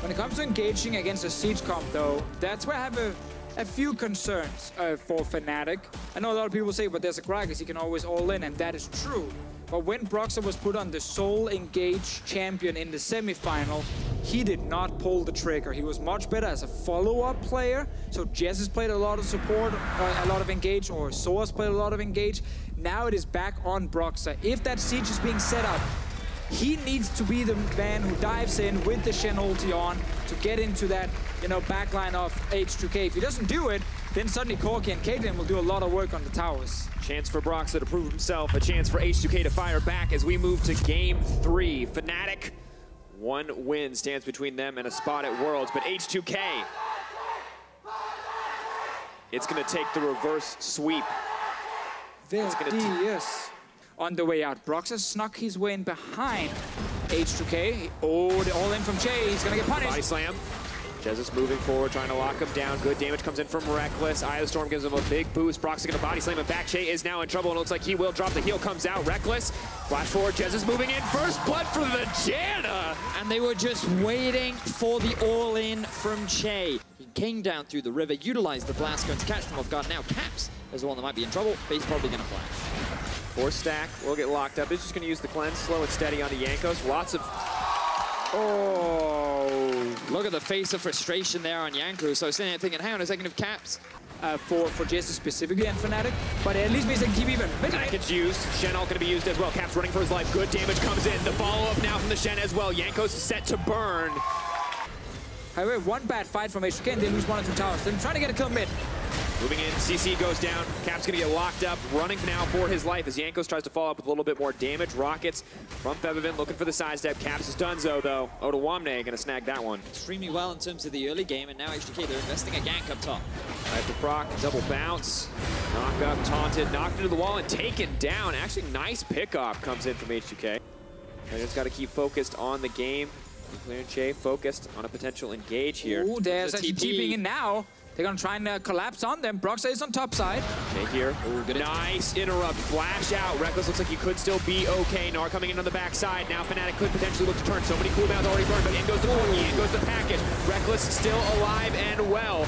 When it comes to engaging against a Siege comp, though, that's where I have a few concerns for Fnatic. I know a lot of people say, but there's a Gragas, he can always all in, and that is true. But when Broxah was put on the sole engage champion in the semi-final, he did not pull the trigger. He was much better as a follow-up player. So Jess has played a lot of support, a lot of engage, or Soa's played a lot of engage. Now it is back on Broxah. If that Siege is being set up, he needs to be the man who dives in with the Shen ulti on to get into that, backline of H2K. If he doesn't do it, then suddenly Corki and Caitlyn will do a lot of work on the towers. Chance for Broxah to prove himself, a chance for H2K to fire back as we move to Game 3. Fnatic, 1 win stands between them and a spot at Worlds, but H2K, it's going to take the reverse sweep. Yes. On the way out, Broxah snuck his way in behind H2K. Oh, the all in from Che. He's going to get punished. Body slam. Jesus moving forward, trying to lock him down. Good damage comes in from Reckless. Eye of the Storm gives him a big boost. Broxah gonna body slam him back. Che is now in trouble, and it looks like he will drop. The heel comes out. Reckless. Flash forward. Jesus moving in. First blood for the Janna. And they were just waiting for the all-in from Che. He came down through the river, utilized the blast gun to catch them off guard. Now Caps is the one that might be in trouble, but he's probably gonna flash. 4 stack will get locked up. He's just gonna use the cleanse, slow and steady onto Jankos. Lots of... Oh, look at the face of frustration there on Yanku. So sitting there thinking, hang on a second, of Caps. For Jesse specifically and Fnatic, but at least means they can keep even. Package used. Shen ult gonna be used as well. Caps running for his life. Good damage comes in. The follow-up now from the Shen as well. Jankos set to burn. However, one bad fight from H2K and they lose 1 or 2 towers. They're trying to get a kill mid. Moving in, CC goes down. Cap's gonna get locked up, running now for his life as Jankos tries to follow up with a little bit more damage. Rockets from Fevivin looking for the side step. Caps is donezo though. Odoamne gonna snag that one. Extremely well in terms of the early game, and now H2K, they're investing a gank up top. Right for proc, double bounce. Knock up, taunted, knocked into the wall and taken down. Actually, nice pickoff comes in from H2K. They just gotta keep focused on the game. Nuclear and Che focused on a potential engage here. Ooh, there's actually TPing in now. They're gonna try and collapse on them. Broxah is on top side. Okay, here. Ooh, nice interrupt. Flash out. Reckless looks like he could still be okay. Gnar coming in on the backside. Now Fnatic could potentially look to turn. So many cooldowns already burned, but in goes the Corki, in goes the package. Reckless still alive and well.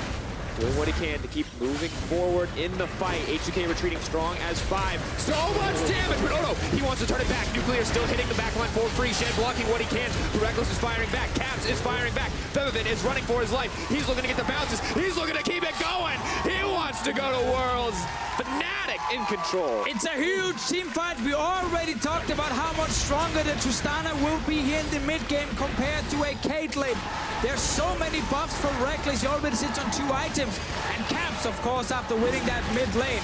Doing what he can to keep moving forward in the fight. H2K retreating strong as 5. So much damage, but oh no, he wants to turn it back. Nuclear still hitting the backline for free. Shen blocking what he can. Reckless is firing back. Caps is firing back. Fevivin is running for his life. He's looking to get the bounces. He's looking to keep it going. He wants to go to Worlds. Fnatic in control. It's a huge team fight. We already talked about how much stronger the Tristana will be here in the mid game compared to a Caitlyn. There's so many buffs for Reckless. He already sits on 2 items. And Caps, of course, after winning that mid lane.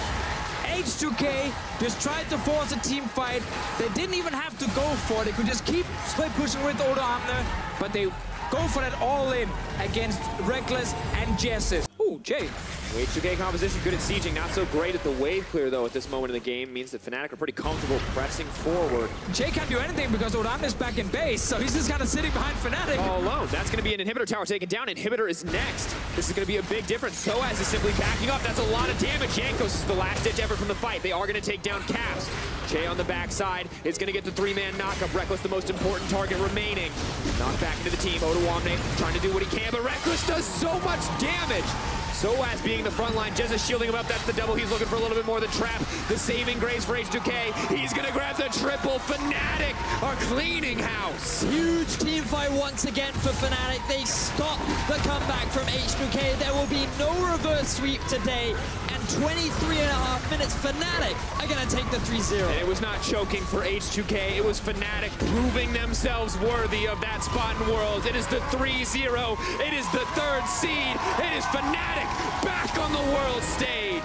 H2K just tried to force a team fight. They didn't even have to go for it. They could just keep split pushing with Odoamne, but they go for that all-in against Reckless and Jessis. Ooh, Jay. H2K composition good at sieging, not so great at the wave clear though at this moment in the game. Means that Fnatic are pretty comfortable pressing forward. Jay can't do anything because Odoamne is back in base, so he's just kind of sitting behind Fnatic. All alone. That's going to be an inhibitor tower taken down. Inhibitor is next. This is going to be a big difference. Soaz is simply backing up. That's a lot of damage. Jankos is the last ditch effort from the fight. They are going to take down Caps. Che on the backside is going to get the 3-man knockup. Reckless the most important target remaining. Knocked back into the team. Odoamne trying to do what he can, but Reckless does so much damage. Soaz being the front line, Jez is shielding him up, that's the double. He's looking for a little bit more than trap. The saving grace for H2K. He's gonna grab the triple. Fnatic are cleaning house. Huge team fight once again for Fnatic. They stop the comeback from H2K. There will be no reverse sweep today. And 23.5 minutes, Fnatic are gonna take the 3-0. And it was not choking for H2K. It was Fnatic proving themselves worthy of that spot in Worlds. It is the 3-0. It is the 3rd seed. It is Fnatic back on the world stage.